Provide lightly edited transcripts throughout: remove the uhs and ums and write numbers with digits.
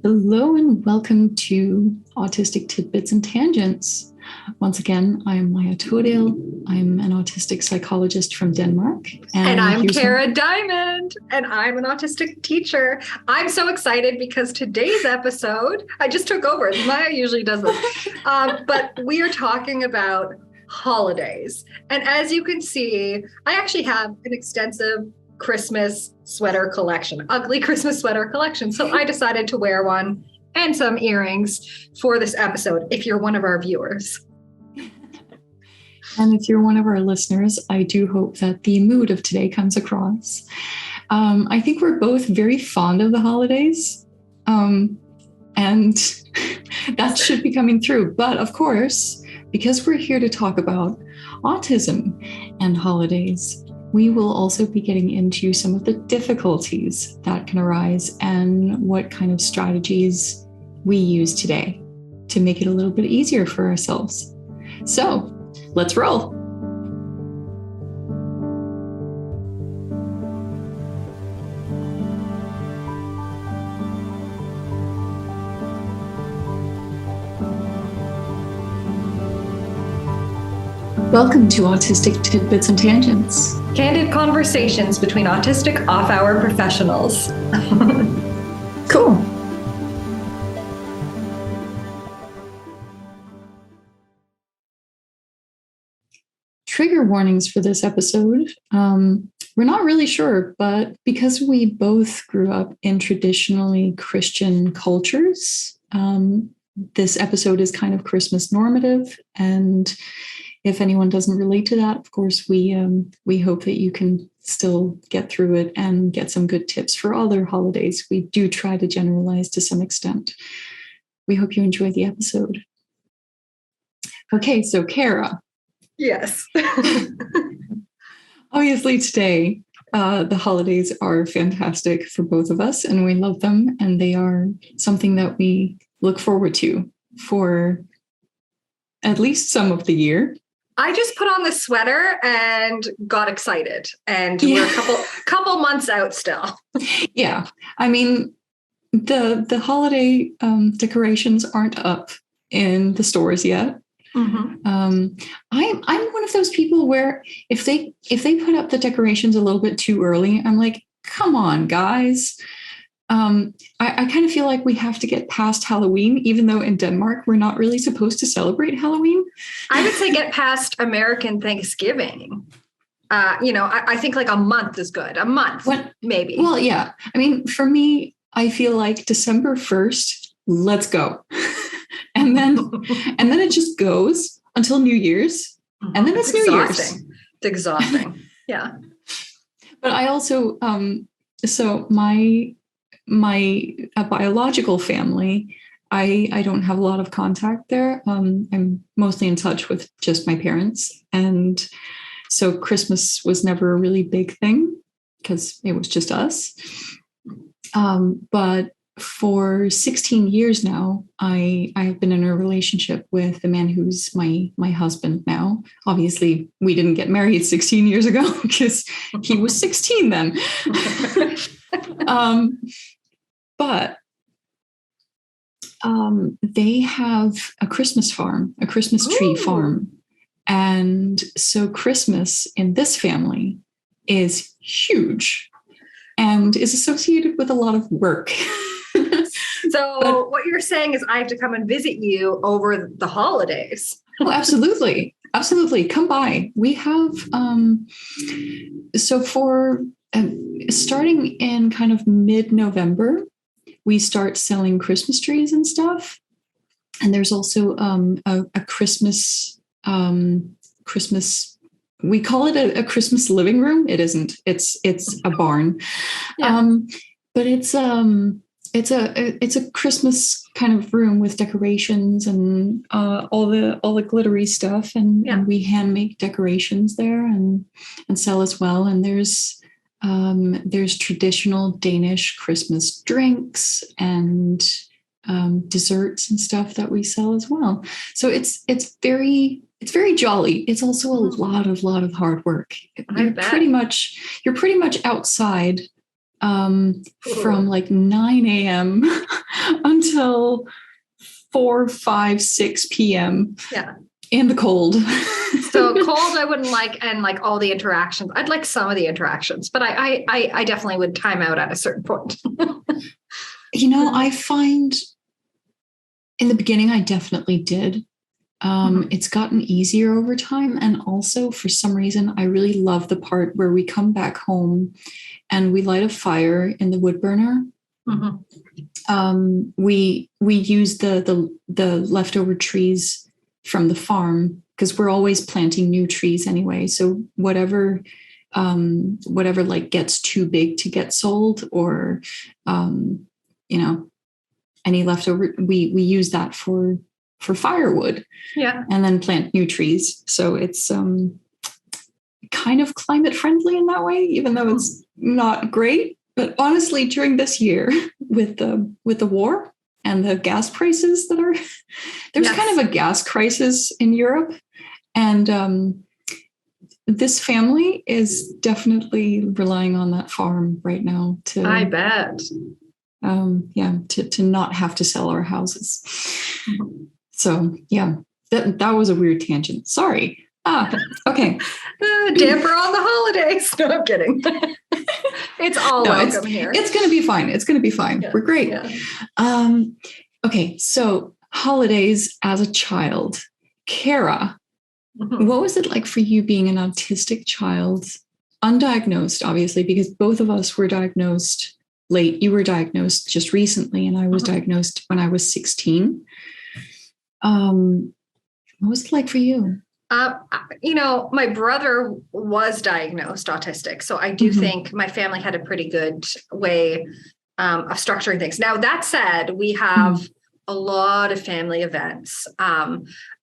Hello and welcome to Autistic Tidbits and Tangents. Once again, I'm Maja Toudal. I'm an autistic psychologist from Denmark. And I'm Kara Dymond, and I'm an autistic teacher. I'm so excited because today's episode, I just took over. Maja usually does this. But we are talking about holidays. And as you can see, I actually have an extensive Christmas sweater collection, ugly Christmas sweater collection. So I decided to wear one and some earrings for this episode, if you're one of our viewers. And if you're one of our listeners, I do hope that the mood of today comes across. I think we're both very fond of the holidays, and that should be coming through. But of course, because we're here to talk about autism and holidays, we will also be getting into some of the difficulties that can arise and what kind of strategies we use today to make it a little bit easier for ourselves. So let's roll. Welcome to Autistic Tidbits and Tangents. Candid conversations between autistic off-hour professionals. Cool. Trigger warnings for this episode. We're not really sure, but because we both grew up in traditionally Christian cultures, this episode is kind of Christmas normative. And if anyone doesn't relate to that, of course, we hope that you can still get through it and get some good tips for other holidays. We do try to generalize to some extent. We hope you enjoy the episode. Okay, so Kara. Yes. Obviously today, the holidays are fantastic for both of us and we love them. And they are something that we look forward to for at least some of the year. I just put on the sweater and got excited, and we're a couple months out still. Yeah. I mean, the holiday decorations aren't up in the stores yet. Mm-hmm. I'm one of those people where if they put up the decorations a little bit too early, I'm like, come on, guys. I kind of feel like we have to get past Halloween, even though in Denmark we're not really supposed to celebrate Halloween. I would say get past American Thanksgiving. I think like a month is good. A month, maybe. Well, yeah. I mean, for me, I feel like December 1st, let's go. and then it just goes until New Year's. And then it's New Year's. It's exhausting. Yeah. But I also, so my biological family, I don't have a lot of contact there. I'm mostly in touch with just my parents. And so Christmas was never a really big thing because it was just us. But for 16 years now, I have been in a relationship with the man who's my husband now. Obviously, we didn't get married 16 years ago because he was 16 then. But they have a Christmas farm, a Christmas tree farm. And so Christmas in this family is huge and is associated with a lot of work. So what you're saying is I have to come and visit you over the holidays. Oh, absolutely. Absolutely. Come by. We have, so for starting in kind of mid-November, we start selling Christmas trees and stuff. And there's also a Christmas, we call it a Christmas living room. It isn't. It's a barn. Yeah. But it's a Christmas kind of room with decorations and all the glittery stuff. And we hand make decorations there and sell as well. And there's traditional Danish Christmas drinks and desserts and stuff that we sell as well. So it's very jolly. It's also a lot of hard work. You're pretty much outside from like 9 a.m. until 4, 5, 6 p.m. Yeah. In the cold. So cold I wouldn't like, and like all the interactions. I'd like some of the interactions, but I definitely would time out at a certain point. I find in the beginning I definitely did. It's gotten easier over time. And also for some reason, I really love the part where we come back home and we light a fire in the wood burner. We use the leftover trees from the farm because we're always planting new trees anyway. So whatever like gets too big to get sold, or any leftover, we use that for firewood. Yeah. And then plant new trees. So it's kind of climate friendly in that way, even though it's not great. But honestly, during this year with the war and the gas prices there's kind of a gas crisis in Europe. And this family is definitely relying on that farm right now to, I bet. To not have to sell our houses. So yeah, that was a weird tangent. Sorry. Okay. Damper on the holidays. No, I'm kidding. It's all welcome here. It's going to be fine. It's going to be fine. Yeah, we're great. Yeah. Okay. So holidays as a child, Kara, what was it like for you being an autistic child, undiagnosed, obviously, because both of us were diagnosed late. You were diagnosed just recently, and I was diagnosed when I was 16. What was it like for you? My brother was diagnosed autistic. So I do think my family had a pretty good way of structuring things. Now, that said, we have a lot of family events.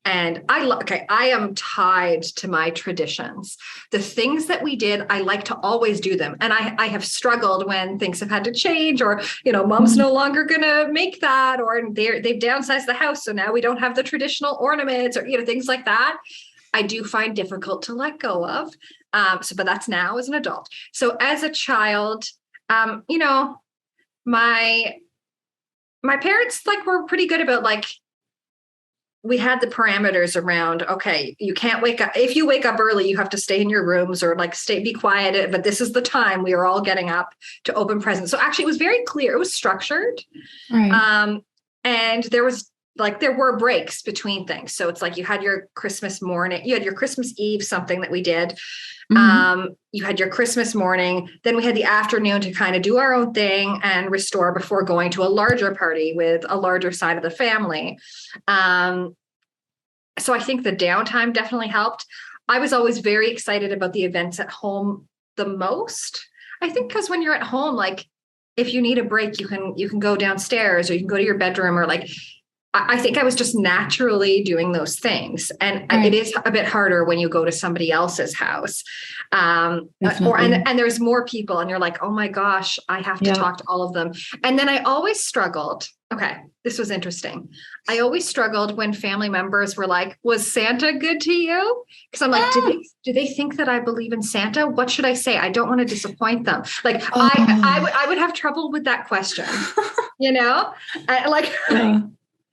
And I am tied to my traditions. The things that we did, I like to always do them. And I have struggled when things have had to change, or, mom's no longer going to make that, or they've downsized the house. So now we don't have the traditional ornaments, or, things like that. I do find difficult to let go of. But that's now as an adult. So as a child, my parents were pretty good about we had the parameters around, okay, you can't wake up. If you wake up early, you have to stay in your rooms, or be quiet. But this is the time we are all getting up to open presents. So actually it was very clear. It was structured. Right. And there were breaks between things. So it's you had your Christmas morning, you had your Christmas Eve, something that we did. You had your Christmas morning, then we had the afternoon to kind of do our own thing and restore before going to a larger party with a larger side of the family. So I think the downtime definitely helped. I was always very excited about the events at home the most. I think because when you're at home, if you need a break, you can go downstairs, or you can go to your bedroom, or I think I was just naturally doing those things. And it is a bit harder when you go to somebody else's house. And there's more people, and you're like, oh my gosh, I have to talk to all of them. And then I always struggled. Okay, this was interesting. I always struggled when family members were like, was Santa good to you? Because I'm like, do they think that I believe in Santa? What should I say? I don't want to disappoint them. I would have trouble with that question,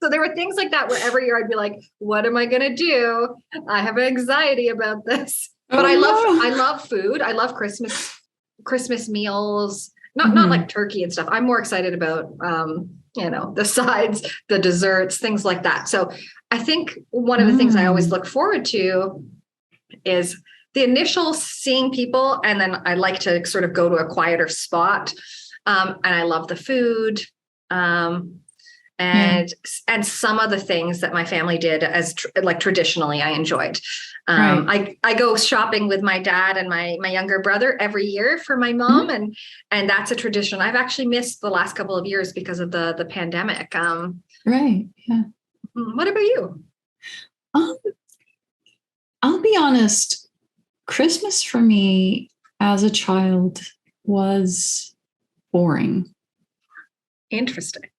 So there were things like that where every year I'd be like, what am I going to do? I have anxiety about this. But I love food. I love Christmas meals, not like turkey and stuff. I'm more excited about, the sides, the desserts, things like that. So I think one of the things I always look forward to is the initial seeing people. And then I like to sort of go to a quieter spot. And I love the food. And some of the things that my family did as traditionally I enjoyed. I go shopping with my dad and my younger brother every year for my mom. And that's a tradition I've actually missed the last couple of years because of the pandemic. Right. Yeah. What about you? I'll be honest. Christmas for me as a child was boring. Interesting.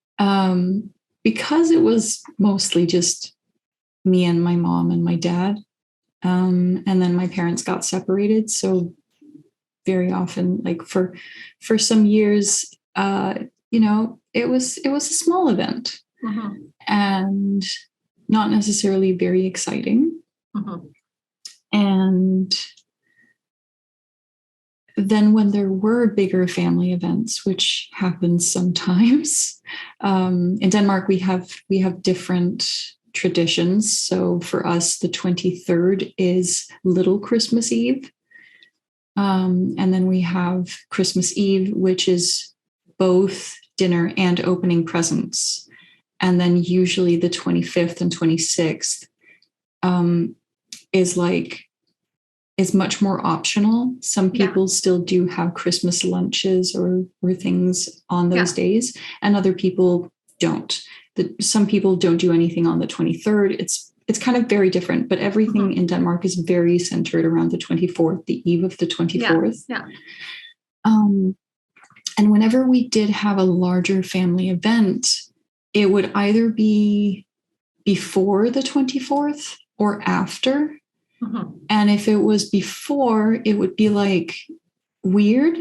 Because it was mostly just me and my mom and my dad. And then my parents got separated. So very often, for some years, it was a small event and not necessarily very exciting. And then when there were bigger family events, which happens sometimes, in Denmark, we have different traditions. So for us, the 23rd is Little Christmas Eve. And then we have Christmas Eve, which is both dinner and opening presents. And then usually the 25th and 26th is much more optional. Some people still do have Christmas lunches or things on those days, and other people don't. Some people don't do anything on the 23rd. It's kind of very different, but everything in Denmark is very centered around the 24th, the eve of the 24th. And whenever we did have a larger family event, it would either be before the 24th or after. And if it was before, it would be like weird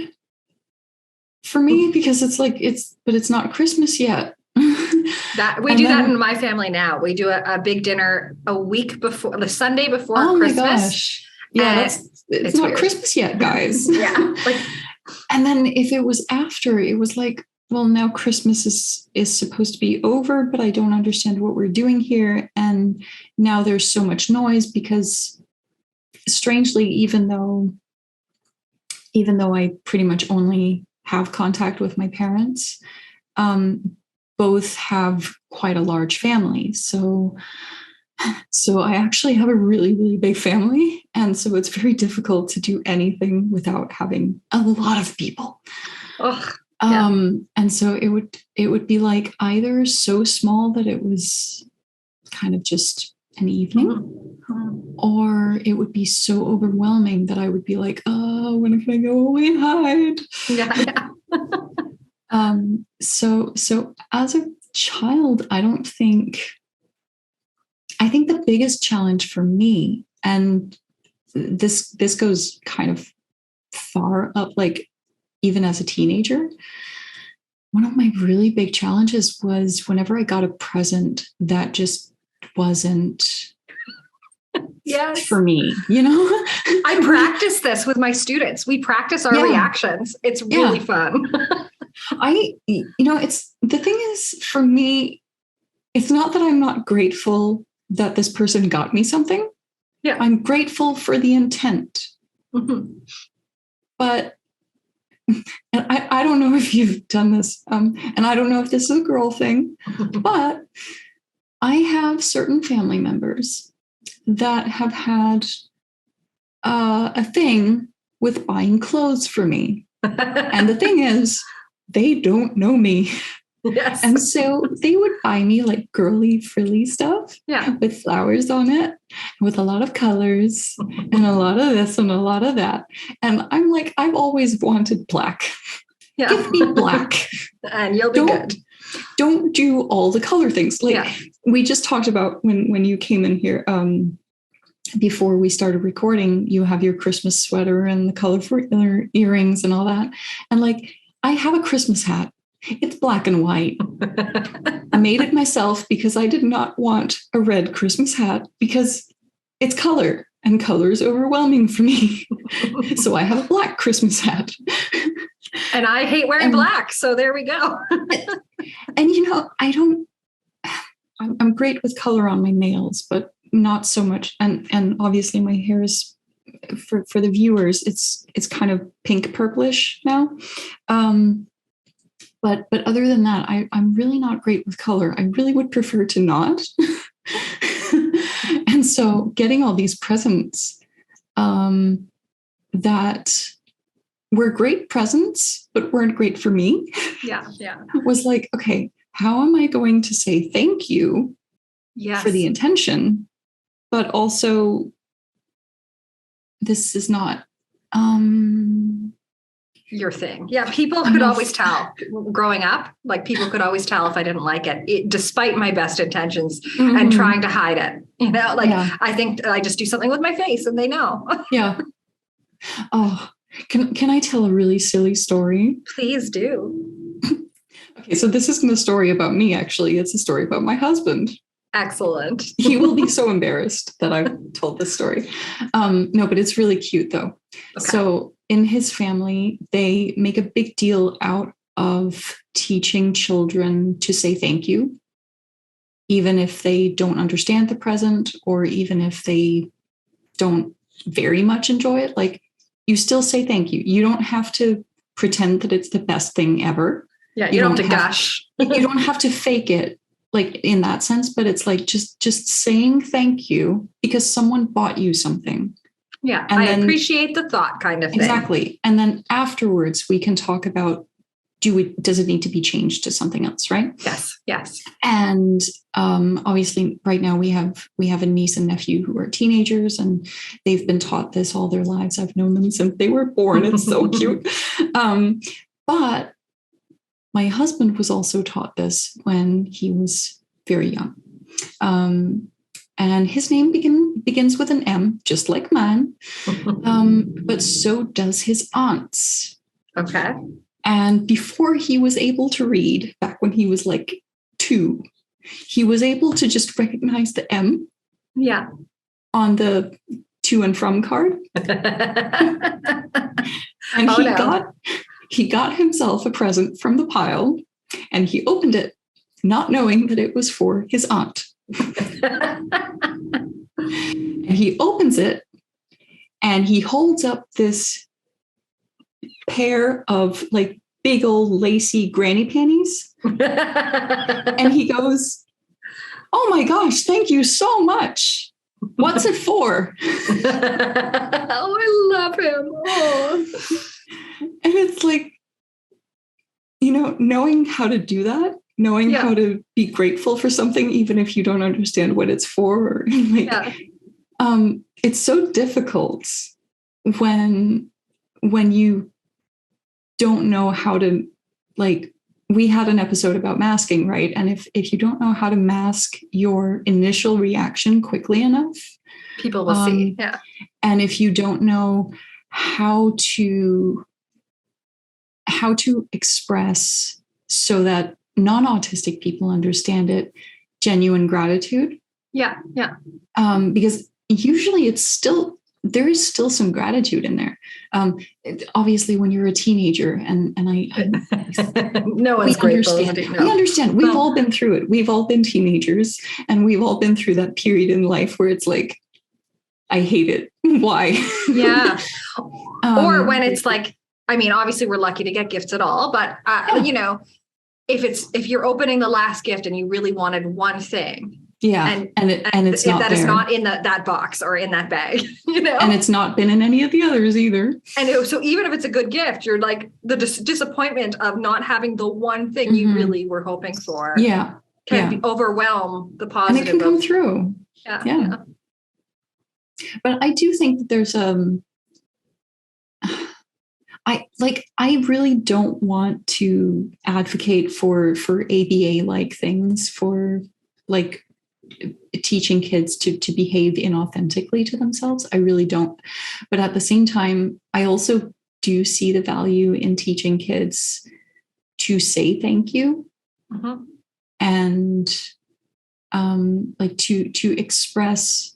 for me because but it's not Christmas yet. We do that in my family now. We do a big dinner a week before, the Sunday before Christmas. Oh my gosh. Yeah, it's not weird. Christmas yet, guys. And then if it was after, it was like, well, now Christmas is supposed to be over, but I don't understand what we're doing here. And now there's so much noise because strangely, even though I pretty much only have contact with my parents, both have quite a large family. So I actually have a really, really big family. And so it's very difficult to do anything without having a lot of people. And so it would be like either so small that it was kind of just an evening, or it would be so overwhelming that I would be like, oh, when can I go away and hide? So as a child, I think the biggest challenge for me, and this goes kind of far up, like even as a teenager, one of my really big challenges was whenever I got a present that just wasn't for me, I practice this with my students. We practice our reactions. It's really fun. It's the thing is, for me, it's not that I'm not grateful that this person got me something. I'm grateful for the intent. But I don't know if you've done this, and I don't know if this is a girl thing, but I have certain family members that have had a thing with buying clothes for me. And the thing is, they don't know me. Yes. And so they would buy me like girly, frilly stuff with flowers on it, with a lot of colors and a lot of this and a lot of that. And I'm like, I've always wanted black. Give me black. And you'll be good. Don't do all the color things. We just talked about when you came in here, before we started recording, you have your Christmas sweater and the colorful earrings and all that. And like, I have a Christmas hat. It's black and white. I made it myself because I did not want a red Christmas hat because it's color and color is overwhelming for me. So I have a black Christmas hat. And I hate wearing black. So there we go. And I'm great with color on my nails, but not so much. And obviously my hair is, for the viewers, it's kind of pink purplish now. But other than that, I'm really not great with color. I really would prefer to not. And so getting all these presents that were great presents, but weren't great for me. Was like, okay, how am I going to say thank you for the intention? But also, this is not your thing. Yeah. People could always tell growing up, like people could always tell if I didn't like it despite my best intentions and trying to hide it, I think I just do something with my face and they know. Oh, can I tell a really silly story? Please do. Okay, so this isn't a story about me, actually. It's a story about my husband. Excellent. He will be so embarrassed that I've told this story. No, but it's really cute, though. Okay. So in his family, they make a big deal out of teaching children to say thank you, even if they don't understand the present, or even if they don't very much enjoy it. Like, you still say thank you. You don't have to pretend that it's the best thing ever. Yeah, you don't have to gush. You don't have to fake it, like, in that sense, but it's like just saying thank you because someone bought you something. Yeah, and I appreciate the thought, kind of thing. Exactly. And then afterwards we can talk about, does it need to be changed to something else, right? Yes. And obviously right now we have a niece and nephew who are teenagers, and they've been taught this all their lives. I've known them since they were born. It's so cute. But my husband was also taught this when he was very young. And his name begins with an M, just like mine. But so does his aunt's. Okay. And before he was able to read, back when he was like 2, he was able to just recognize the M. Yeah. On the to and from card. And he got himself a present from the pile, and he opened it, not knowing that it was for his aunt. And he opens it, and he holds up this pair of like big old lacy granny panties. And he goes, "Oh my gosh, thank you so much. What's it for?" Oh, I love him. Oh. And it's like, knowing how to do that, knowing how to be grateful for something, even if you don't understand what it's for. It's so difficult when you don't know how to, like, we had an episode about masking, right? And if you don't know how to mask your initial reaction quickly enough, people will see. Yeah. And if you don't know how to express so that non-autistic people understand it, genuine gratitude. Yeah. Because usually there is still some gratitude in there. Obviously, when you're a teenager, and no one's grateful. We understand. We've all been through it. We've all been teenagers, and we've all been through that period in life where it's like, I hate it. Why? Yeah. Or when it's like, I mean, obviously we're lucky to get gifts at all, but if you're opening the last gift and you really wanted one thing. Yeah. And it's not that there. It's not in that box or in that bag, And it's not been in any of the others either. And so even if it's a good gift, you're like, the disappointment of not having the one thing you really were hoping for. Yeah. Can overwhelm the positive. And it can come through. Yeah. But I do think that there's I really don't want to advocate for ABA like things, for like teaching kids to behave inauthentically to themselves. I really don't. But at the same time, I also do see the value in teaching kids to say thank you. Mm-hmm. And like to express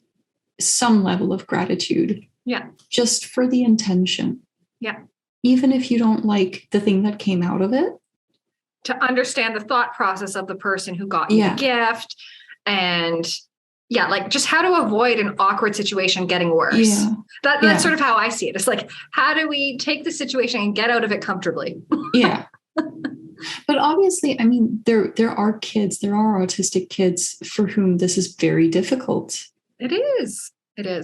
some level of gratitude. Yeah. Just for the intention. Yeah. Even if you don't like the thing that came out of it. To understand the thought process of the person who got you the gift, and like just how to avoid an awkward situation getting worse. Yeah. That's sort of how I see it. It's like, how do we take the situation and get out of it comfortably? Yeah. But obviously, I mean, there are autistic kids for whom this is very difficult. It is.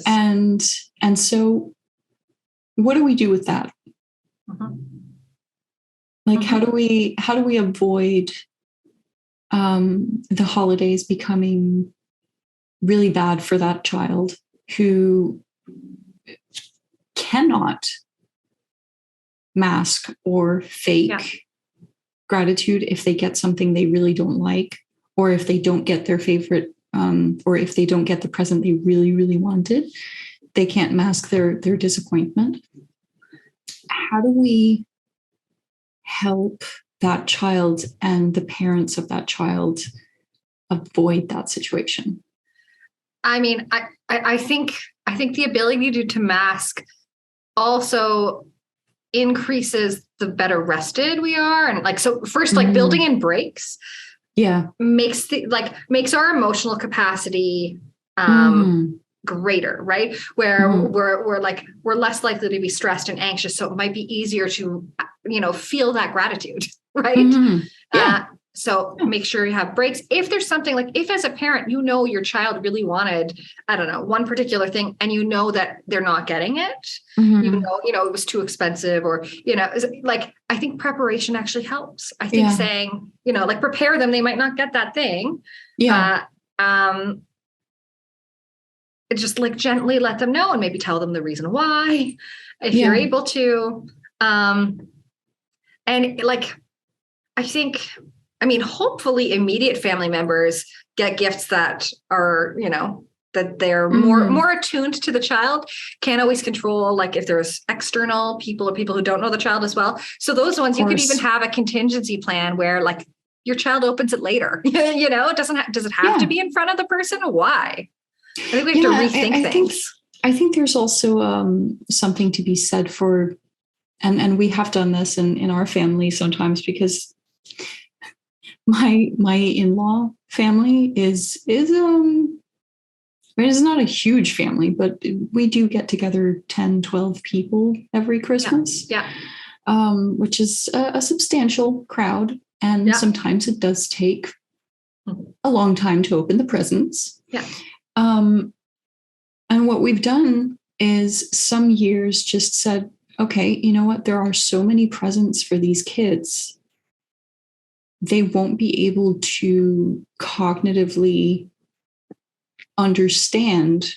And so what do we do with that? Mm-hmm. Like, how do we avoid the holidays becoming really bad for that child who cannot mask or fake gratitude if they get something they really don't like, or if they don't get their favorite, or if they don't get the present they really, really wanted, they can't mask their disappointment. How do we help that child and the parents of that child avoid that situation? I mean, I think the ability to mask also increases the better rested we are. And like, so first, like building in breaks makes our emotional capacity greater, right? Where we're less likely to be stressed and anxious. So it might be easier to, feel that gratitude, right? So make sure you have breaks. If there's something like, if as a parent, your child really wanted, I don't know, one particular thing, and that they're not getting it, it was too expensive, or, I think preparation actually helps. I think saying, prepare them, they might not get that thing. Just like gently let them know and maybe tell them the reason why, if you're able to. And like, hopefully immediate family members get gifts that are, that they're more attuned to the child. Can't always control, like if there's external people or people who don't know the child as well. So those ones, you could even have a contingency plan where like your child opens it later. It does it have to be in front of the person? Why? I think we have to rethink things. I think there's also something to be said for, and we have done this in our family sometimes, because my in-law family is not a huge family, but we do get together 10, 12 people every Christmas, which is a substantial crowd. And sometimes it does take a long time to open the presents. And what we've done is some years just said, okay, you know what? There are so many presents for these kids. They won't be able to cognitively understand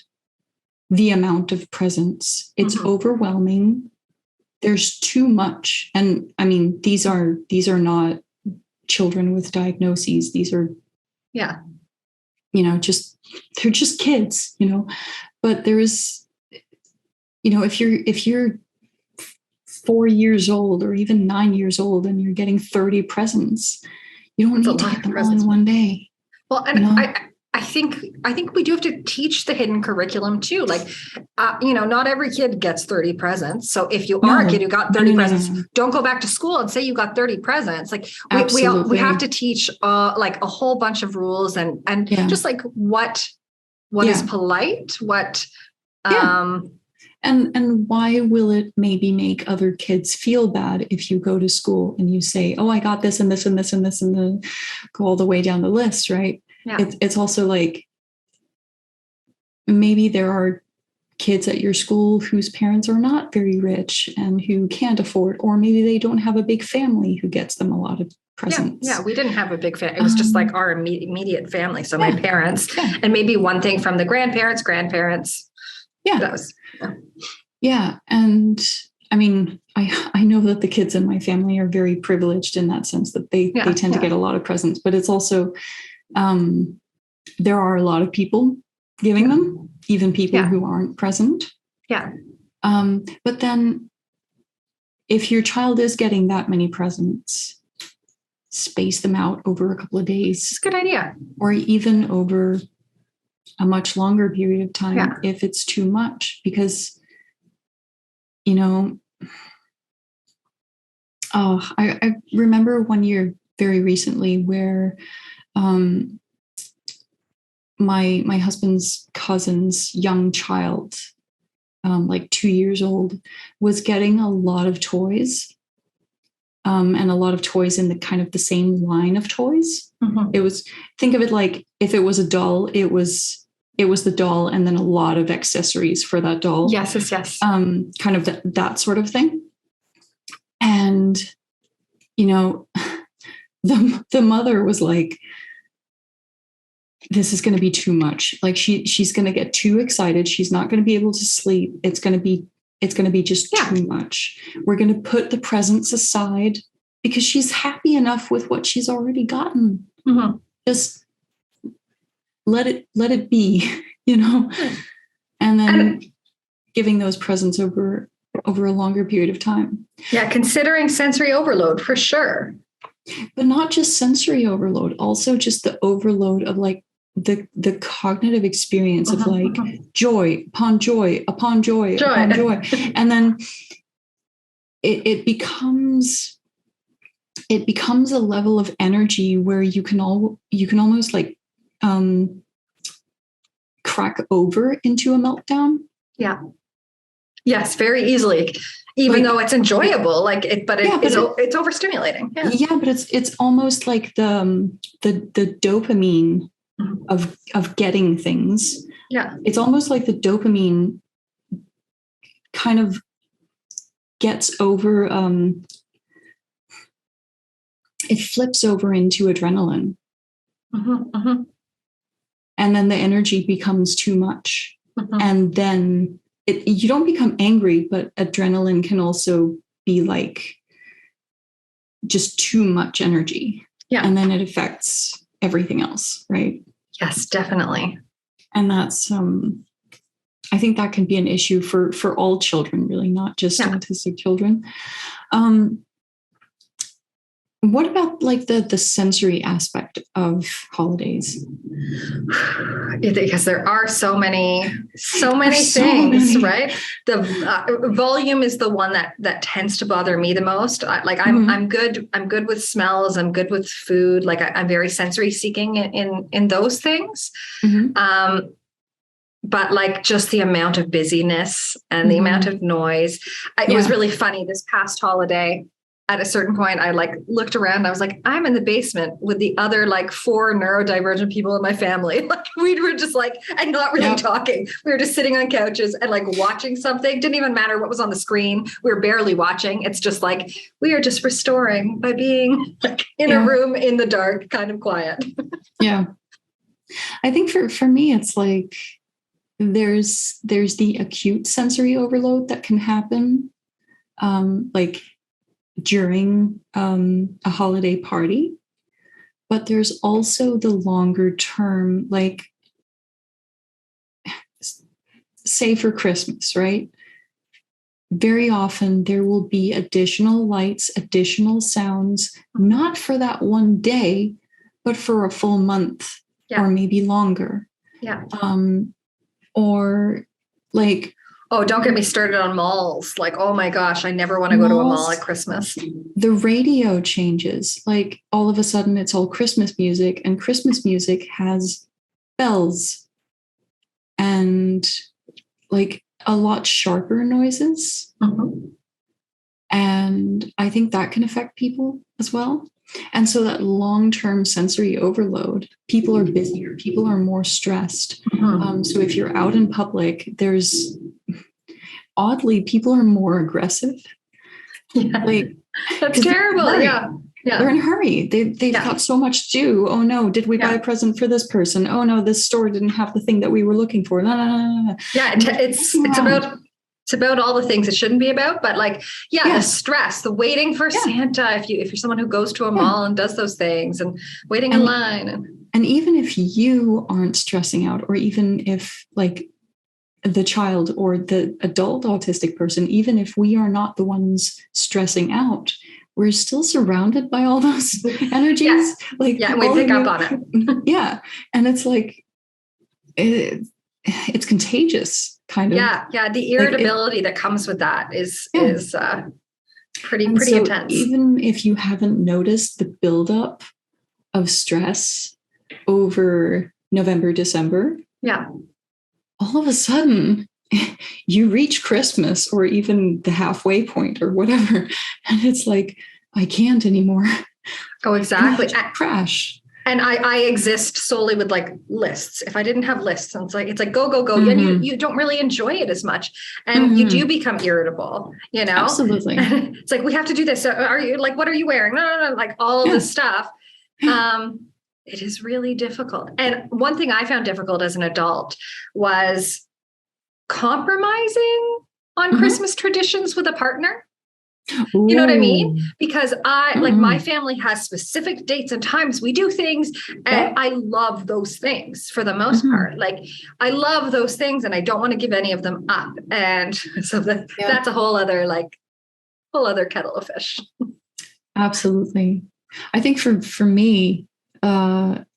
the amount of presents. It's overwhelming. There's too much. And I mean, these are not children with diagnoses. These are, they're just kids, but there is, if you're 4 years old or even 9 years old and you're getting 30 presents, you don't need to get them all in one day. Well, and I think we do have to teach the hidden curriculum too. Like, not every kid gets 30 presents. So if you are a kid who got 30 presents, don't go back to school and say you got 30 presents. Like we have to teach like a whole bunch of rules and just like what is polite, and why will it maybe make other kids feel bad if you go to school and you say, oh, I got this and this and this and this, and then go all the way down the list, right? It's also like, maybe there are kids at your school whose parents are not very rich and who can't afford, or maybe they don't have a big family who gets them a lot of presents. Yeah, we didn't have a big family. It was just like our immediate family. So my parents and maybe one thing from the grandparents. And I mean, I know that the kids in my family are very privileged in that sense, that they tend to get a lot of presents, but it's also, there are a lot of people giving them, even people who aren't present. But then if your child is getting that many presents, space them out over a couple of days. It's a good idea. Or even over a much longer period of time if it's too much, because, I remember one year very recently where my husband's cousin's young child, like 2 years old, was getting a lot of toys, and a lot of toys in the kind of the same line of toys. It was, think of it like if it was a doll, it was the doll and then a lot of accessories for that doll. Yes. Kind of that sort of thing. And, the mother was like, this is going to be too much. Like she's going to get too excited. She's not going to be able to sleep. It's going to be just too much. We're going to put the presents aside because she's happy enough with what she's already gotten. Just let it be, and then giving those presents over a longer period of time. Yeah. Considering sensory overload for sure. But not just sensory overload, also just the overload of like the cognitive experience of like joy upon joy upon joy upon joy. And then it becomes a level of energy where you can almost like crack over into a meltdown. Yeah. Yes, very easily. Even though it's enjoyable, it's overstimulating. Yeah. Yeah, but it's almost like the dopamine of getting things. Yeah. It's almost like the dopamine kind of gets over, it flips over into adrenaline. And then the energy becomes too much. And then you don't become angry, but adrenaline can also be like just too much energy. Yeah. And then it affects everything else, right? Yes, definitely. And that's I think that can be an issue for all children, really, not just autistic children. What about like the sensory aspect of holidays? Because there are so many things, right? The volume is the one that tends to bother me the most. I'm good with smells. I'm good with food. Like I'm very sensory seeking in those things. But like just the amount of busyness and the amount of noise. It was really funny this past holiday. At a certain point, I like looked around. I was like, I'm in the basement with the other like 4 neurodivergent people in my family. Like we were just like, and not really talking. We were just sitting on couches and like watching something. Didn't even matter what was on the screen. We were barely watching. It's just like, we are just restoring by being like in a room in the dark, kind of quiet. Yeah. I think for me, it's like, there's the acute sensory overload that can happen. Like during a holiday party, but there's also the longer term, like say for Christmas, right? Very often there will be additional lights, additional sounds, not for that one day, but for a full month or maybe longer. Yeah. Or like, oh, don't get me started on malls. Like, oh my gosh, I never want to go to a mall at Christmas. The radio changes. Like all of a sudden it's all Christmas music, and Christmas music has bells and like a lot sharper noises. And I think that can affect people as well. And so that long-term sensory overload, people are busier, people are more stressed. So if you're out in public, there's oddly, people are more aggressive. Like that's terrible. Yeah. They're in a hurry. They've got so much to do. Oh no, did we buy a present for this person? Oh no, this store didn't have the thing that we were looking for. No. Yeah, it's about all the things it shouldn't be about, but like, the stress, the waiting for Santa, if you're someone who goes to a mall and does those things and waiting in line. And even if you aren't stressing out, or even if like the child or the adult autistic person, even if we are not the ones stressing out, we're still surrounded by all those energies. We pick up on it. And it's like, it's contagious, kind of. Yeah. The irritability that comes with that is pretty intense. Even if you haven't noticed the buildup of stress over November, December, all of a sudden you reach Christmas or even the halfway point or whatever, and it's like, I can't anymore. Oh, exactly. Crash. And I exist solely with like lists. If I didn't have lists, and it's like go. And you don't really enjoy it as much. And you do become irritable, you know? Absolutely. It's like, we have to do this. So are you like, what are you wearing? No. Like all of this stuff. It is really difficult. And one thing I found difficult as an adult was compromising on Christmas traditions with a partner. Ooh. You know what I mean? Because like my family has specific dates and times we do things, and I love those things for the most part. Like I love those things and I don't want to give any of them up. And so that's a whole other kettle of fish. Absolutely. I think for me,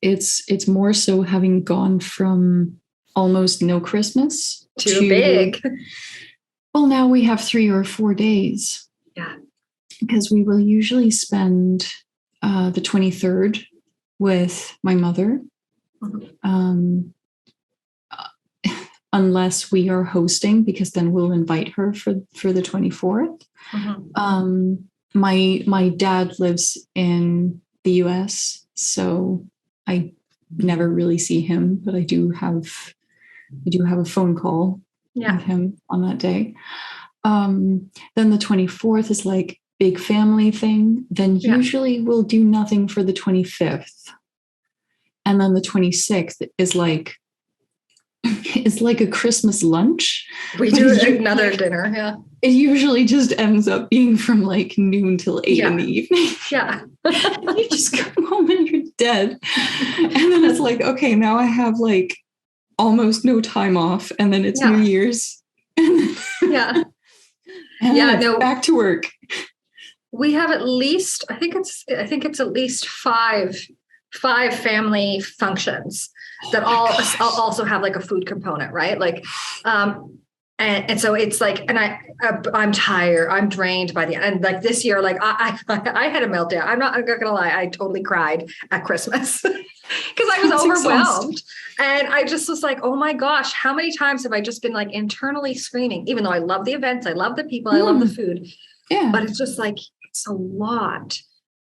it's more so having gone from almost no Christmas Too big. Well, now we have 3 or 4 days. Yeah. Because we will usually spend the 23rd with my mother. Mm-hmm. Unless we are hosting, because then we'll invite her for the 24th. Mm-hmm. My dad lives in the US, so I never really see him, but I do have a phone call with him on that day. Then the 24th is like big family thing. Then usually we'll do nothing for the 25th. And then the 26th is like a Christmas lunch. We do another dinner. Yeah. It usually just ends up being from like noon till 8 in the evening. Yeah. You just come home and you're dead. And then it's like, okay, now I have like almost no time off. And then it's New Year's. Yeah. And back to work. We have at least, I think it's at least five family functions that all also have like a food component, right? Like, and so it's like, and I'm tired, I'm drained by the end. And like this year, like I had a meltdown. I'm not gonna lie, I totally cried at Christmas because I was overwhelmed. And I just was like, oh my gosh, how many times have I just been like internally screaming, even though I love the events, I love the people, I love the food. Yeah. But it's just like, it's a lot.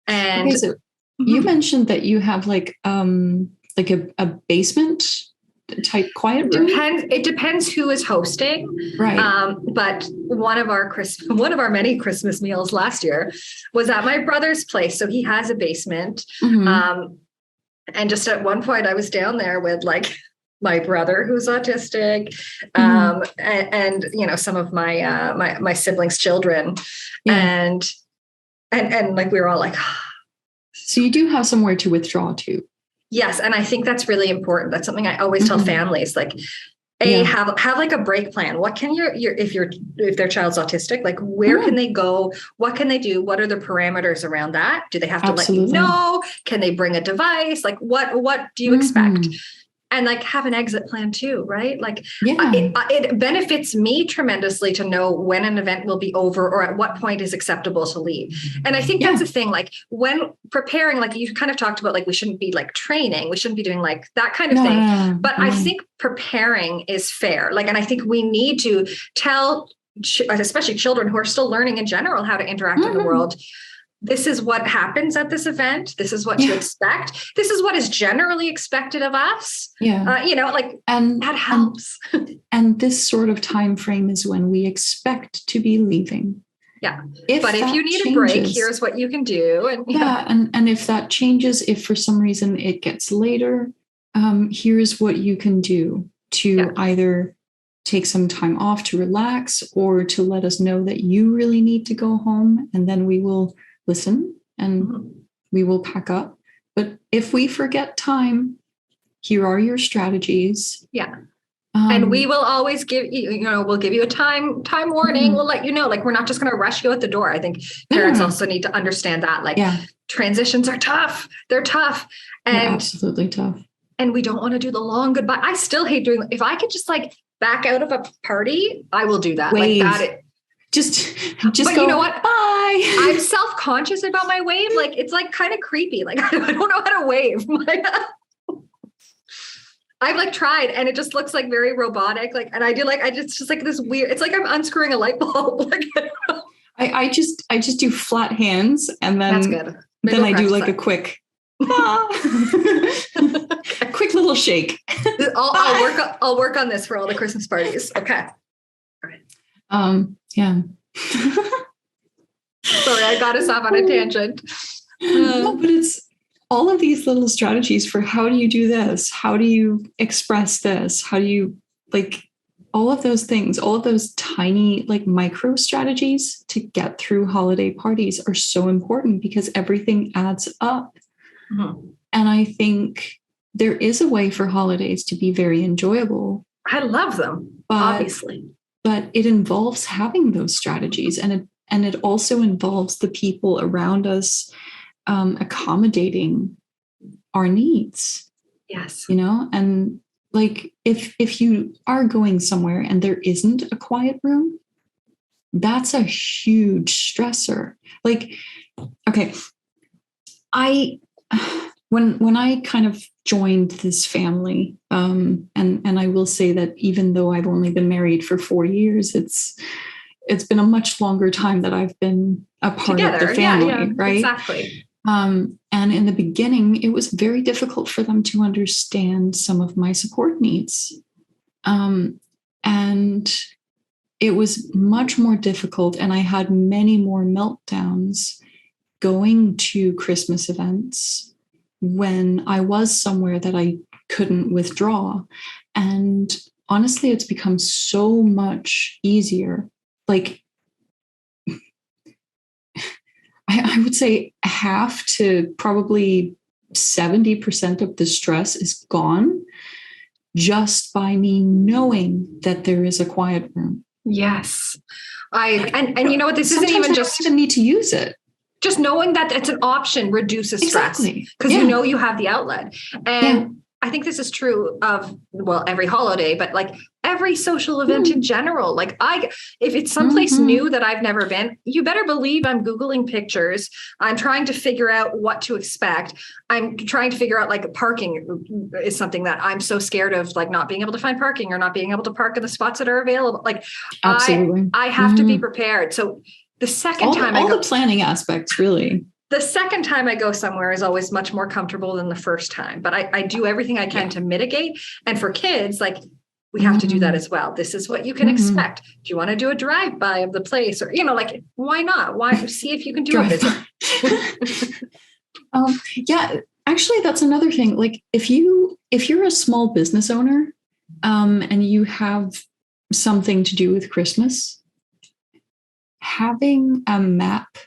And okay, so you mentioned that you have like a basement type quiet room. It depends who is hosting. Right. But one of our many Christmas meals last year was at my brother's place. So he has a basement. Mm-hmm. And just at one point I was down there with like my brother who's autistic, and you know, some of my siblings' children, and like we were all like, so you do have somewhere to withdraw to. Yes, and I think that's really important. That's something I always tell families, like, have like a break plan. What can if their child's autistic, like where can they go? What can they do? What are the parameters around that? Do they have to let you know? Can they bring a device? Like what do you expect? And like have an exit plan too, right? Like it benefits me tremendously to know when an event will be over or at what point is acceptable to leave. And I think that's the thing, like when preparing, like you kind of talked about, like we shouldn't be like training, we shouldn't be doing like that kind of thing. But I think preparing is fair. Like, and I think we need to tell, especially children who are still learning in general, how to interact in the world. This is what happens at this event. This is what to expect. This is what is generally expected of us. Yeah. And that helps. And this sort of time frame is when we expect to be leaving. Yeah. But if you need a break, here's what you can do. And and if that changes, if for some reason it gets later, here's what you can do to either take some time off to relax or to let us know that you really need to go home, and then we will listen and we will pack up. But if we forget time, here are your strategies. Yeah. And we will always give we'll give you a time warning. We'll let you know, like, we're not just going to rush you at the door. I think parents also need to understand that, like, transitions are tough. They're tough. And they're absolutely tough. And we don't want to do the long goodbye. I still hate doing, if I could just like back out of a party, I will do that. Wave. Like that. Just but go, you know what? Bye. I'm self-conscious about my wave. Like, it's like kind of creepy. Like, I don't know how to wave. I've like tried and it just looks like very robotic. Like, and I do like, just like this weird, it's like I'm unscrewing a light bulb. Like, I just do flat hands, and then that's good. Maybe then I do like a quick, a quick little shake. I'll work on this for all the Christmas parties. Okay. All right. Yeah. Sorry, I got us off on a tangent. No, but it's all of these little strategies for how do you do this? How do you express this? How do you, like, all of those things, all of those tiny, like, micro strategies to get through holiday parties are so important because everything adds up. Mm-hmm. And I think there is a way for holidays to be very enjoyable. I love them, obviously. But it involves having those strategies, and it also involves the people around us accommodating our needs. Yes. And like if you are going somewhere and there isn't a quiet room, that's a huge stressor. Like, okay, when I kind of joined this family, and I will say that even though I've only been married for 4 years, it's been a much longer time that I've been a part of the family, right? Exactly. And in the beginning, it was very difficult for them to understand some of my support needs. And it was much more difficult, and I had many more meltdowns going to Christmas events when I was somewhere that I couldn't withdraw. And honestly, it's become so much easier. Like, I would say half to probably 70% of the stress is gone just by me knowing that there is a quiet room. Yes. And you know what, this isn't even just I don't even need to use it. Just knowing that it's an option reduces stress because you know you have the outlet. And I think this is true of, well, every holiday, but like every social event in general. Like if it's someplace new that I've never been, you better believe I'm Googling pictures. I'm trying to figure out what to expect. I'm trying to figure out, like, parking is something that I'm so scared of, like not being able to find parking or not being able to park in the spots that are available. Like, absolutely, I have to be prepared. So the second time all the planning aspects, really. The second time I go somewhere is always much more comfortable than the first time, but I do everything I can to mitigate. And for kids, like, we have to do that as well. This is what you can expect. Do you want to do a drive-by of the place, or, like, why not? Why see if you can do a visit? Yeah, actually, that's another thing. Like, if you're a small business owner, and you have something to do with Christmas, having a map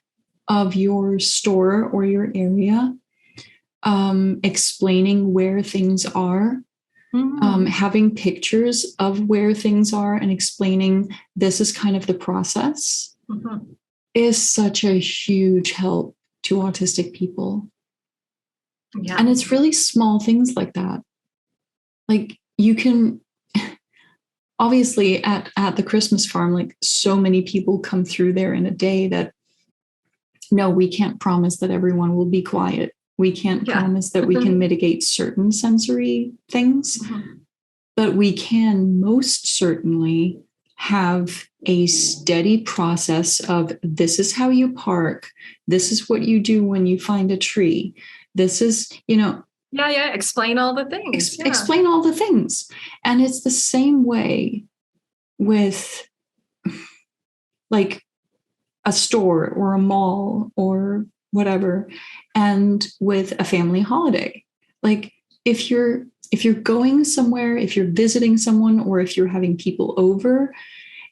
of your store or your area, explaining where things are, having pictures of where things are and explaining this is kind of the process, is such a huge help to autistic people. Yeah. And it's really small things like that. Like, you can, obviously at the Christmas farm, like, so many people come through there in a day that, no, we can't promise that everyone will be quiet. We can't promise that we can mitigate certain sensory things, but we can most certainly have a steady process of, this is how you park. This is what you do when you find a tree. This is, explain all the things. Explain all the things. And it's the same way with, like, a store or a mall or whatever, and with a family holiday. Like, if you're going somewhere, if you're visiting someone, or if you're having people over,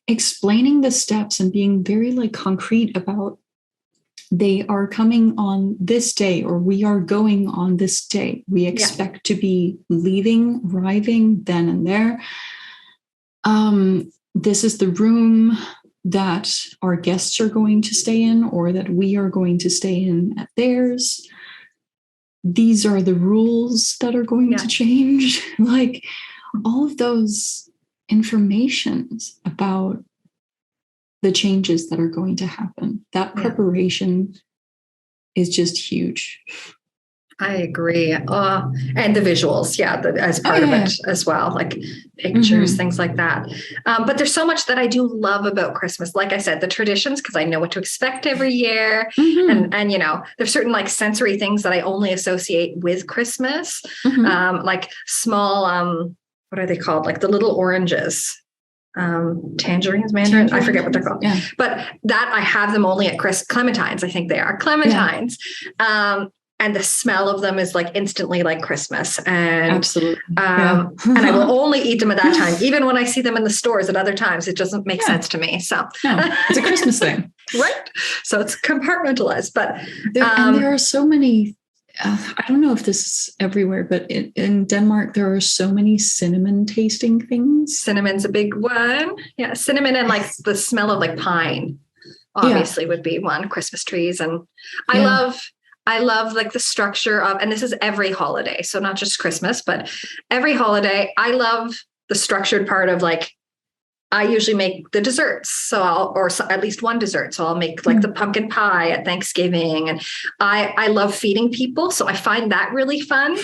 explaining the steps and being very, like, concrete about, they are coming on this day, or we are going on this day. We expect to be arriving then and there. This is the room that our guests are going to stay in, or that we are going to stay in at theirs. These are the rules that are going to change. Like, all of those informations about the changes that are going to happen. That preparation is just huge. I agree. And the visuals, as part of it as well, like pictures, things like that. But there's so much that I do love about Christmas. Like I said, the traditions, because I know what to expect every year. And there's certain, like, sensory things that I only associate with Christmas, like small, what are they called? Like the little oranges. Tangerines, mandarin. I forget what they're called, but that I have them only at clementines. I think they are clementines. And the smell of them is, like, instantly like Christmas. And absolutely. And I will only eat them at that time. Even when I see them in the stores at other times, it doesn't make sense to me. So it's a Christmas thing. Right. So it's compartmentalized, but there are so many, I don't know if this is everywhere, but in Denmark, there are so many cinnamon tasting things. Cinnamon's a big one. Yeah. Cinnamon, and, like, the smell of, like, pine obviously would be one. Christmas trees. And I love I love like the structure of, and this is every holiday, so not just Christmas, but every holiday. I love the structured part of like, I usually make the desserts. So at least one dessert. So I'll make like the pumpkin pie at Thanksgiving. And I love feeding people. So I find that really fun,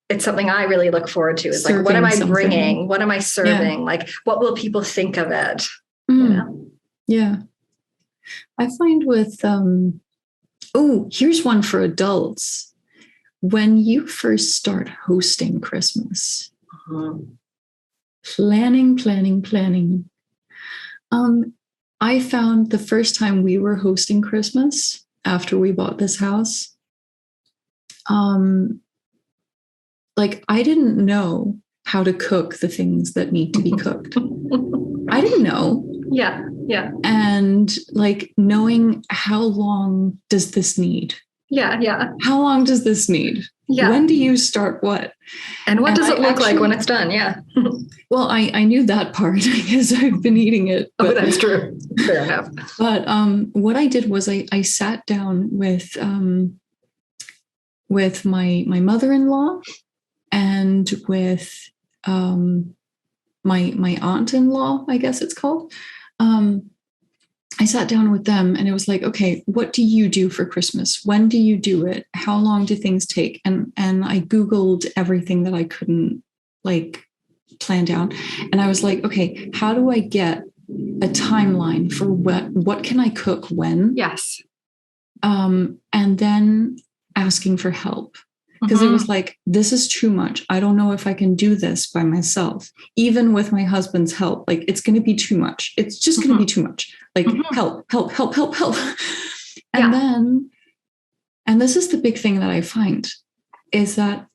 It's something I really look forward to is serving, like, what am I bringing? What am I serving? Yeah. Like, what will people think of it? Yeah. I find with, here's one for adults. When you first start hosting Christmas, planning. I found the first time we were hosting Christmas after we bought this house, like I didn't know how to cook the things that need to be cooked. I didn't know. Yeah. And like knowing how long does this need? Yeah. How long does this need? Yeah. When do you start what? And what does it look like when it's done? Yeah. Well, I knew that part because I've been eating it. But, that's true. Fair enough. But what I did was I sat down with my mother-in-law and with my aunt-in-law, I guess it's called. I sat down with them and it was like, okay, what do you do for Christmas? When do you do it? How long do things take? And I Googled everything that I couldn't like plan down. And I was like, okay, how do I get a timeline for what can I cook when? Yes. And then asking for help. Because it was like, this is too much. I don't know if I can do this by myself, even with my husband's help. Like, it's going to be too much. It's just going to be too much. Like, help. And and this is the big thing that I find, is that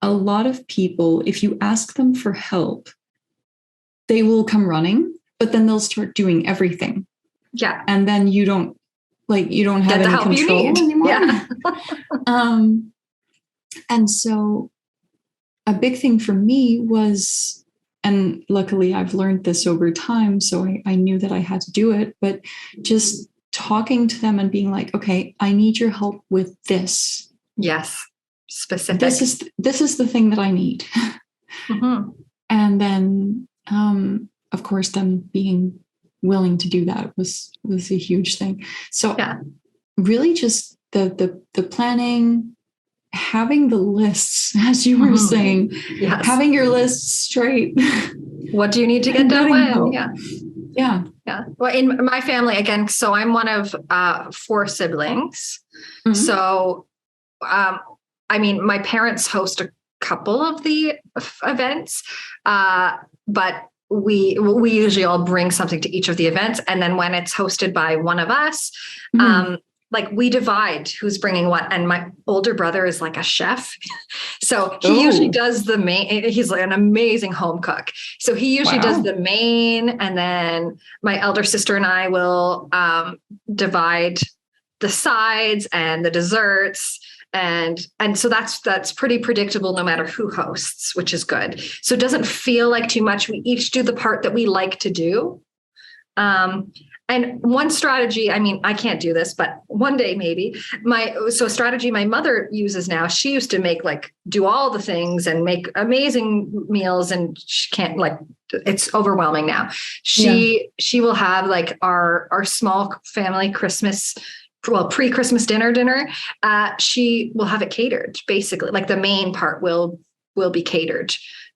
a lot of people, if you ask them for help, they will come running, but then they'll start doing everything. Yeah. And then you don't have any control anymore. Yeah. And so a big thing for me was, and luckily I've learned this over time, so I knew that I had to do it, but just talking to them and being like, okay, I need your help with this. Yes. Specific. This is the thing that I need. And then, of course, them being willing to do that was a huge thing. So really just the planning, having the lists, as you were saying, having your lists straight. What do you need to get done when? Yeah. Well, in my family, again, so I'm one of 4 siblings. So, I mean, my parents host a couple of the events, but we usually all bring something to each of the events. And then when it's hosted by one of us, like we divide who's bringing what. And my older brother is like a chef. So he usually does the main, he's like an amazing home cook. So he usually does the main, and then my elder sister and I will divide the sides and the desserts. And so that's pretty predictable no matter who hosts, which is good. So it doesn't feel like too much. We each do the part that we like to do. And one strategy, I mean, I can't do this, but one day maybe a strategy my mother uses now, she used to do all the things and make amazing meals, and she can't, it's overwhelming now. She will have like our small family Christmas, pre-Christmas dinner. She will have it catered, basically. Like the main part will be catered.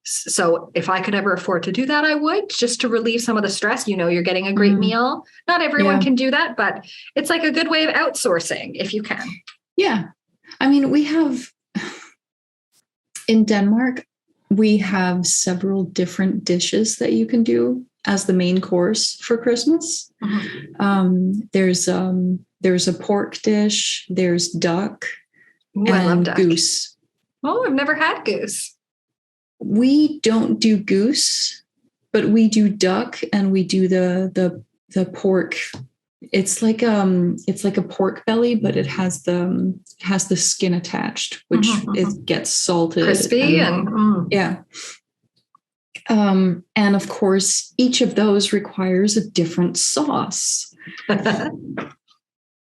So if I could ever afford to do that, I would, just to relieve some of the stress. You're getting a great meal. Not everyone can do that, but it's like a good way of outsourcing if you can. Yeah. I mean, in Denmark, we have several different dishes that you can do as the main course for Christmas. There's a pork dish, there's duck, and I love duck. Goose. Oh, I've never had goose. We don't do goose, but we do duck, and we do the pork. It's like a pork belly, but it has the skin attached, which it gets salted, crispy, and and of course each of those requires a different sauce.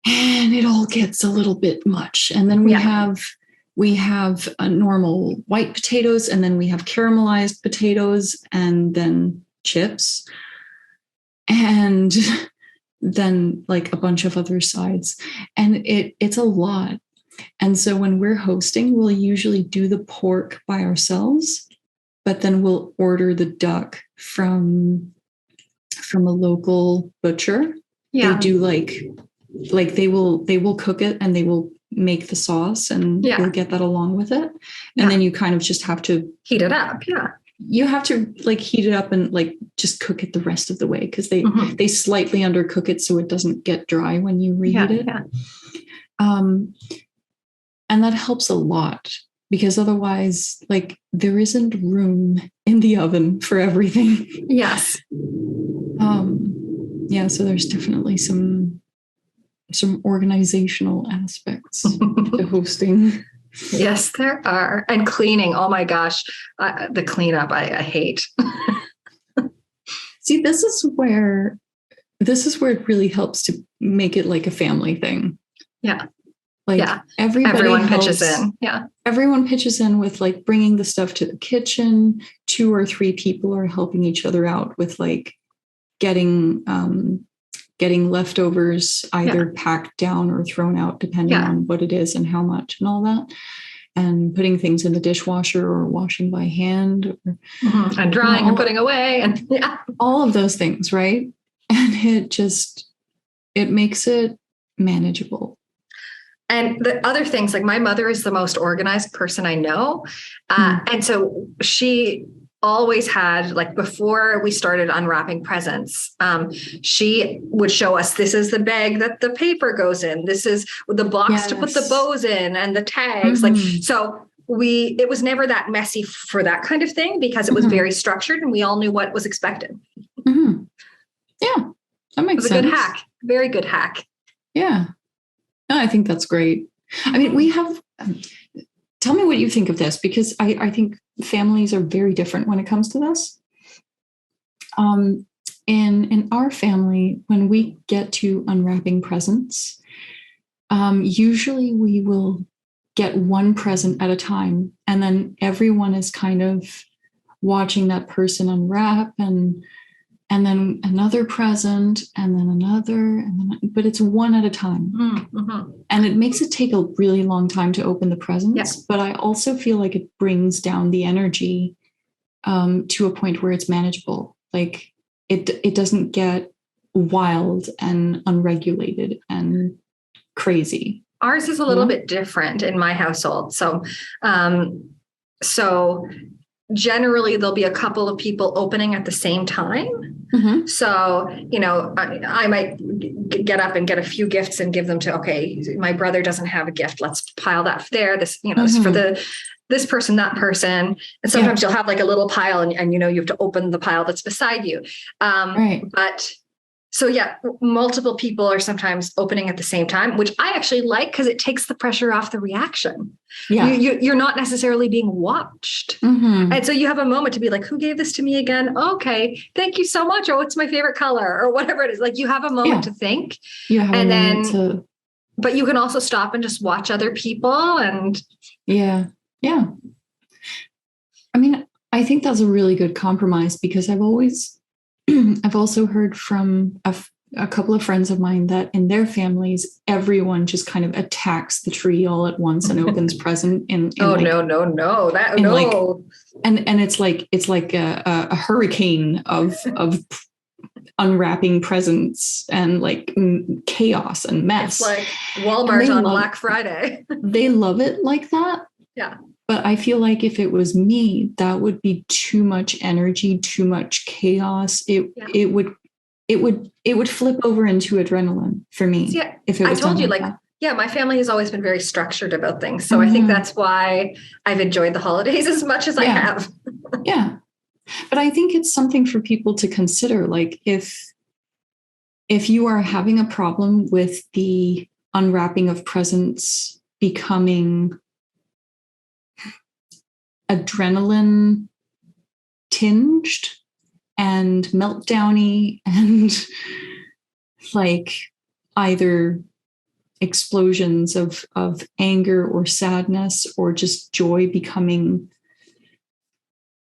and it all gets a little bit much. And then we have a normal white potatoes, and then we have caramelized potatoes, and then chips, and then like a bunch of other sides. And it's a lot. And so when we're hosting, we'll usually do the pork by ourselves, but then we'll order the duck from a local butcher. Yeah. They do like they will cook it, and they will make the sauce, and you'll get that along with it. And then you kind of just have to heat it up. Yeah. You have to like heat it up and like just cook it the rest of the way, because they slightly undercook it so it doesn't get dry when you reheat it. Yeah. And that helps a lot, because otherwise, like, there isn't room in the oven for everything. Yes. Yeah, so there's definitely some organizational aspects to hosting. Yes, there are. And cleaning. Oh my gosh. The cleanup I hate. See, this is where it really helps to make it like a family thing. Yeah. Like everyone pitches in. Yeah. Everyone pitches in with like bringing the stuff to the kitchen. 2 or 3 people are helping each other out with like getting leftovers either packed down or thrown out, depending on what it is and how much and all that. And putting things in the dishwasher or washing by hand. Or, and drying and putting away. And all of those things, right? And it makes it manageable. And the other things, like my mother is the most organized person I know. And so she always had, like, before we started unwrapping presents, she would show us, this is the bag that the paper goes in. This is the box to put the bows in and the tags. Like, so it was never that messy for that kind of thing, because it was very structured and we all knew what was expected. Yeah, that makes sense. It was a good hack. Very good hack. Yeah. No, I think that's great. I mean, we have, tell me what you think of this, because I think families are very different when it comes to this. In our family, when we get to unwrapping presents, usually we will get one present at a time, and then everyone is kind of watching that person unwrap, and then another present, and then another, but it's one at a time. And it makes it take a really long time to open the presents. But I also feel like it brings down the energy to a point where it's manageable. Like it doesn't get wild and unregulated and crazy. Ours is a little bit different in my household. So generally there'll be a couple of people opening at the same time. So, I might get up and get a few gifts and give them to, my brother doesn't have a gift. Let's pile that there. This, this for this person, that person. And sometimes you'll have like a little pile and you have to open the pile that's beside you. But so multiple people are sometimes opening at the same time, which I actually like, because it takes the pressure off the reaction. You're not necessarily being watched. And so you have a moment to be like, who gave this to me again? Okay, thank you so much. Oh, it's my favorite color, or whatever it is. Like, you have a moment to think. But you can also stop and just watch other people. And I mean, I think that's a really good compromise, because I've also heard from a couple of friends of mine that in their families, everyone just kind of attacks the tree all at once and opens present in no. And it's like a hurricane of unwrapping presents and like chaos and mess. It's like Walmart on Black Friday. They love it like that. Yeah. But I feel like if it was me, that would be too much energy, too much chaos. It would flip over into adrenaline for me. If it was, I told you, my family has always been very structured about things. So I think that's why I've enjoyed the holidays as much as I have. But I think it's something for people to consider. Like, if you are having a problem with the unwrapping of presents becoming adrenaline tinged and meltdowny and like either explosions of anger or sadness or just joy becoming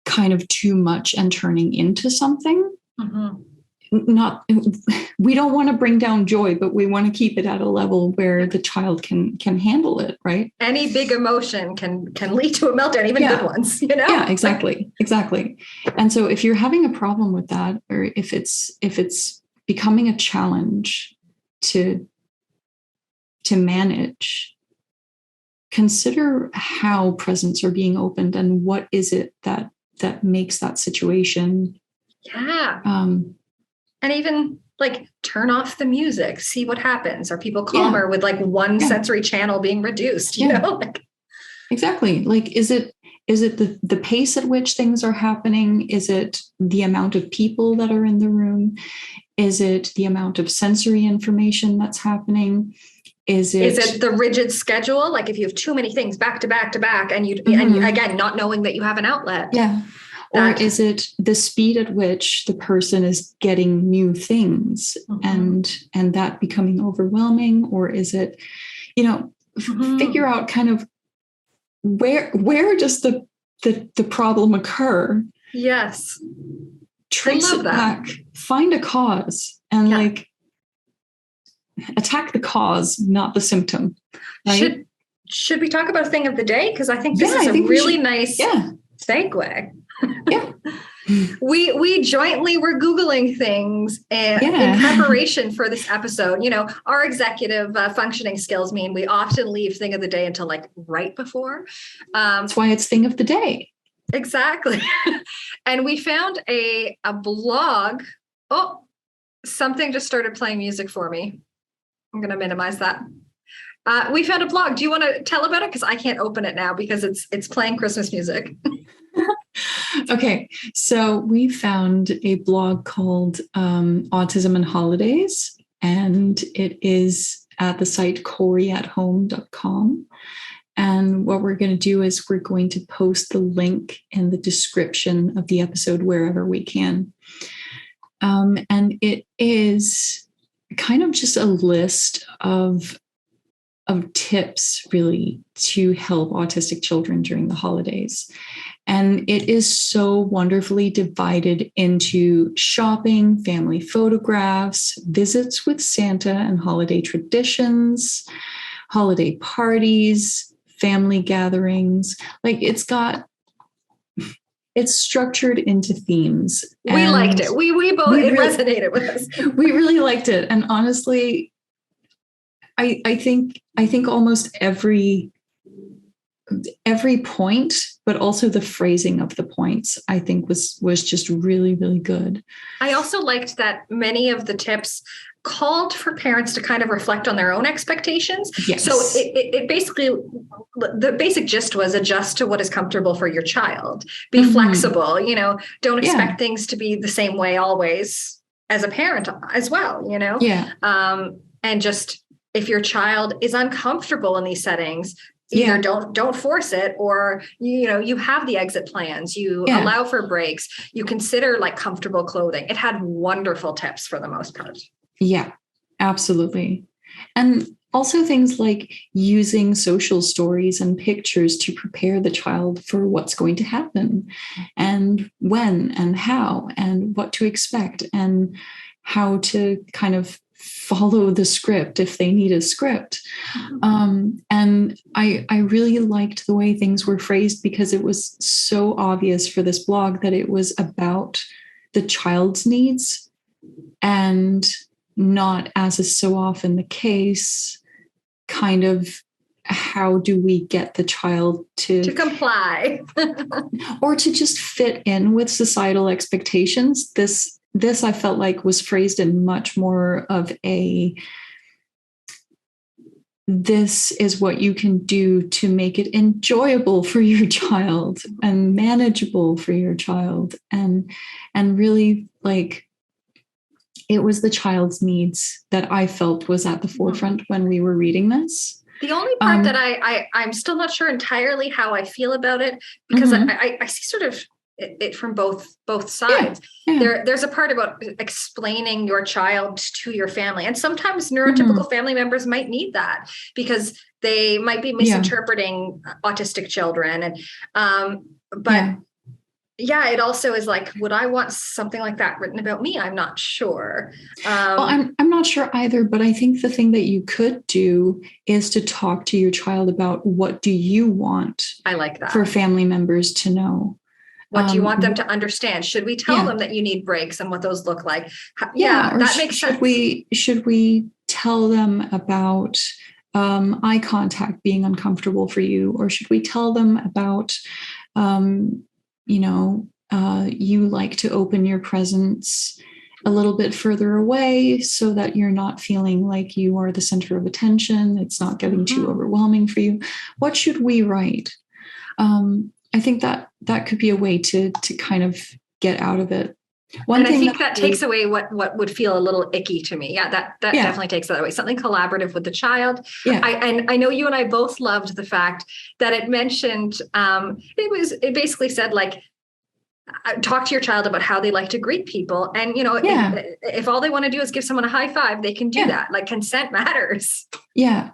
kind of too much and turning into something. Not, we don't want to bring down joy, but we want to keep it at a level where the child can handle it, right? Any big emotion can lead to a meltdown, even good ones, Yeah, exactly. And so if you're having a problem with that, or if it's becoming a challenge to manage, consider how presents are being opened and what is it that makes that situation. And even like turn off the music, see what happens. Are people calmer with like one sensory channel being reduced? You know, exactly. Like, is it the pace at which things are happening? Is it the amount of people that are in the room? Is it the amount of sensory information that's happening? Is it the rigid schedule? Like if you have too many things back to back to back, and and again, not knowing that you have an outlet. Yeah. Or is it the speed at which the person is getting new things and that becoming overwhelming? Or is it, figure out kind of where does the problem occur? Yes. Trace it back, find a cause, and like attack the cause, not the symptom. Right? Should we talk about a thing of the day? Because I think this is a really nice segue. Yeah. We jointly were Googling things in preparation for this episode. Our executive functioning skills mean we often leave thing of the day until like right before. That's why it's thing of the day. Exactly. And we found a blog. Oh, something just started playing music for me. I'm going to minimize that. We found a blog. Do you want to tell about it? Because I can't open it now because it's playing Christmas music. Okay, so we found a blog called Autism and Holidays, and it is at the site coryathome.com. And what we're going to do is we're going to post the link in the description of the episode wherever we can. And it is kind of just a list of tips, really, to help autistic children during the holidays. And it is so wonderfully divided into shopping, family photographs, visits with Santa and holiday traditions, holiday parties, family gatherings. Like it's structured into themes. We liked it. We both, it resonated with us. We really liked it. And honestly, I think almost every point, but also the phrasing of the points, I think was just really, really good. I also liked that many of the tips called for parents to kind of reflect on their own expectations. Yes. So it basically, the basic gist was adjust to what is comfortable for your child. Be flexible, don't expect things to be the same way always as a parent as well, Yeah. And just, if your child is uncomfortable in these settings, either don't force it, or you have the exit plans, you allow for breaks, you consider like comfortable clothing. It had wonderful tips for the most part. Yeah, absolutely. And also things like using social stories and pictures to prepare the child for what's going to happen and when and how and what to expect and how to kind of follow the script if they need a script. And I really liked the way things were phrased because it was so obvious for this blog that it was about the child's needs and not, as is so often the case, kind of how do we get the child to comply or to just fit in with societal expectations. This I felt like was phrased in much more of this is what you can do to make it enjoyable for your child and manageable for your child. And really, like, it was the child's needs that I felt was at the forefront when we were reading this. The only part that I'm still not sure entirely how I feel about it, because I see sort of it from both sides. There's a part about explaining your child to your family, and sometimes neurotypical family members might need that because they might be misinterpreting autistic children, and it also is like, would I want something like that written about me? I'm not sure. Well, I'm not sure either, but I think the thing that you could do is to talk to your child about what do you want. I like that. For family members to know. What do you want them to understand? Should we tell them that you need breaks and what those look like? That makes sense. Should we tell them about eye contact being uncomfortable for you? Or should we tell them about, you like to open your presents a little bit further away so that you're not feeling like you are the center of attention. It's not getting too overwhelming for you. What should we write? I think that could be a way to kind of get out of it. I think that takes away what would feel a little icky to me. That definitely takes that away. Something collaborative with the child. Yeah. I know you and I both loved the fact that it mentioned, it basically said like, talk to your child about how they like to greet people. And, if all they want to do is give someone a high five, they can do that. Like consent matters. Yeah.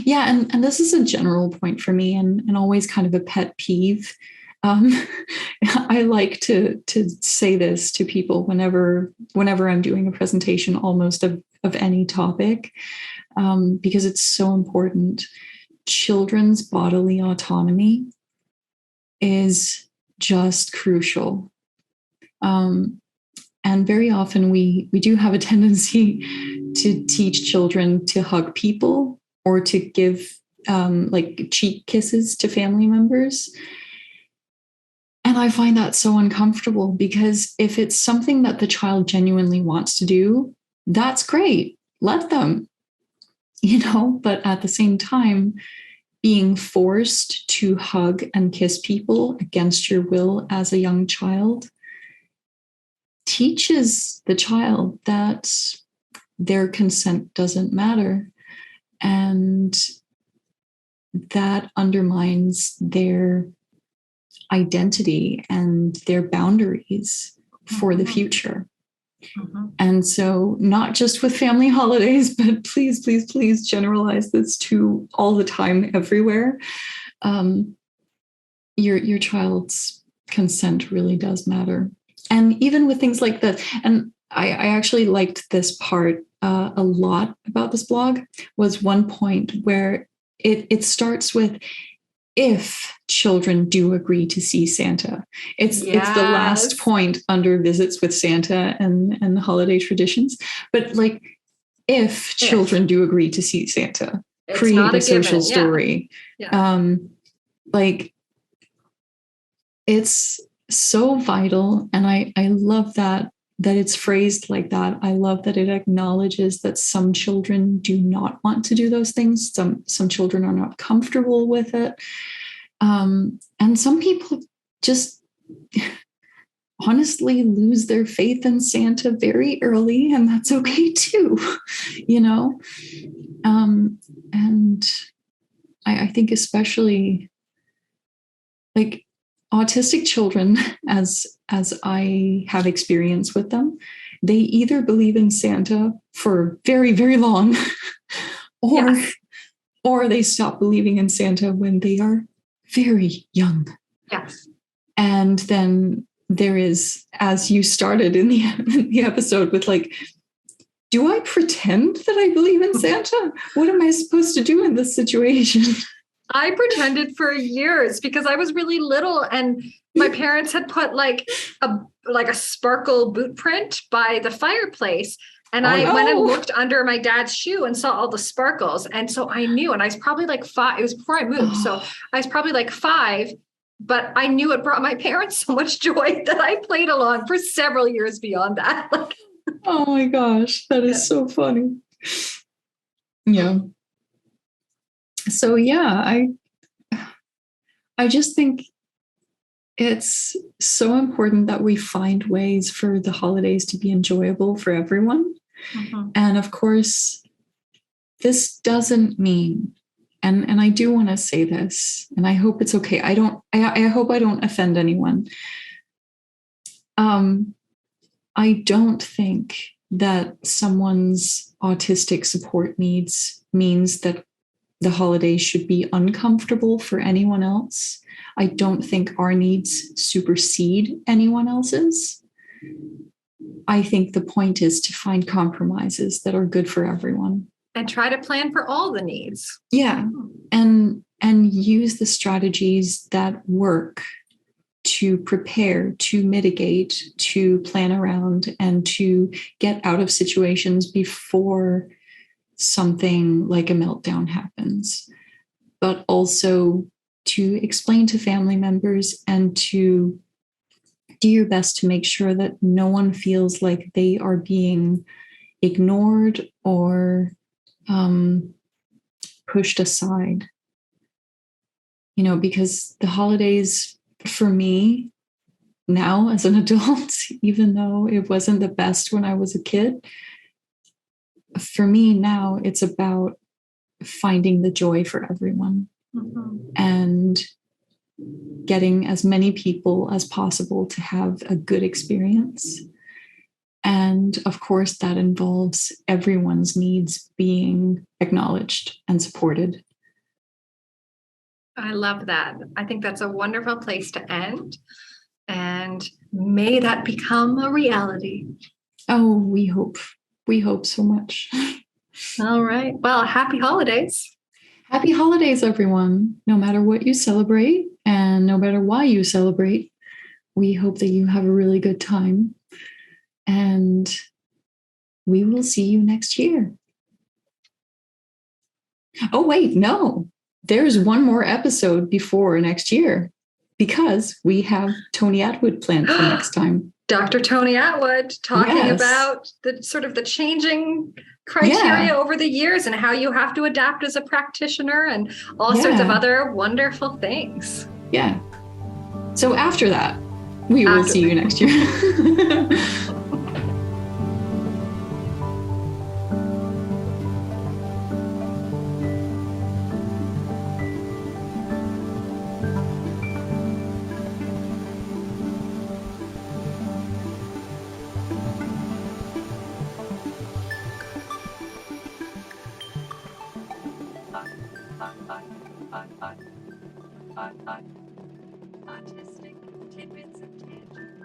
Yeah. And this is a general point for me and always kind of a pet peeve. I like to say this to people whenever I'm doing a presentation almost of any topic, because it's so important. Children's bodily autonomy is just crucial. And very often we do have a tendency to teach children to hug people or to give like cheek kisses to family members. And I find that so uncomfortable because if it's something that the child genuinely wants to do, that's great. Let them, but at the same time, being forced to hug and kiss people against your will as a young child teaches the child that their consent doesn't matter. And that undermines their identity and their boundaries for the future. And so not just with family holidays, but please, please, please generalize this to all the time, everywhere. Your child's consent really does matter. And even with things like that, and I actually liked this part a lot about this blog, was one point where it starts with, if children do agree to see Santa. It's the last point under visits with Santa and the holiday traditions. But like, if children do agree to see Santa, create a social story. Like, it's so vital. And I love that it's phrased like that. I love that it acknowledges that some children do not want to do those things. Some children are not comfortable with it. And some people just honestly lose their faith in Santa very early, and that's okay too, and I think especially like autistic children, as I have experience with them, they either believe in Santa for very, very long or they stop believing in Santa when they are very young. Yes. And then there is, as you started in the episode with like, do I pretend that I believe in Santa? What am I supposed to do in this situation? I pretended for years because I was really little and my parents had put like a sparkle boot print by the fireplace. And I went and looked under my dad's shoe and saw all the sparkles. And so I knew, and I was probably like 5. It was before I moved. So I was probably like 5, but I knew it brought my parents so much joy that I played along for several years beyond that. Oh my gosh, that is so funny. Yeah. So yeah, I just think it's so important that we find ways for the holidays to be enjoyable for everyone. And of course, this doesn't mean, and I do want to say this, and I hope it's okay. I hope I don't offend anyone. I don't think that someone's autistic support needs means that the holidays should be uncomfortable for anyone else. I don't think our needs supersede anyone else's. I think the point is to find compromises that are good for everyone. And try to plan for all the needs. Yeah. And use the strategies that work to prepare, to mitigate, to plan around, and to get out of situations before something like a meltdown happens. But also to explain to family members and to do your best to make sure that no one feels like they are being ignored or pushed aside. You know, because the holidays for me now as an adult, even though it wasn't the best when I was a kid, for me now it's about finding the joy for everyone and getting as many people as possible to have a good experience. And of course, that involves everyone's needs being acknowledged and supported. I love that. I think that's a wonderful place to end. And may that become a reality. Oh, we hope. We hope so much. All right. Well, happy holidays. Happy holidays, everyone. No matter what you celebrate and no matter why you celebrate, we hope that you have a really good time. And we will see you next year. Oh, wait, no. There's one more episode before next year because we have Tony Atwood planned for next time. Dr. Tony Atwood talking about the sort of the changing criteria over the years and how you have to adapt as a practitioner and all sorts of other wonderful things. Yeah. So after that, we will see you next year. Autistic Tidbits Tangents.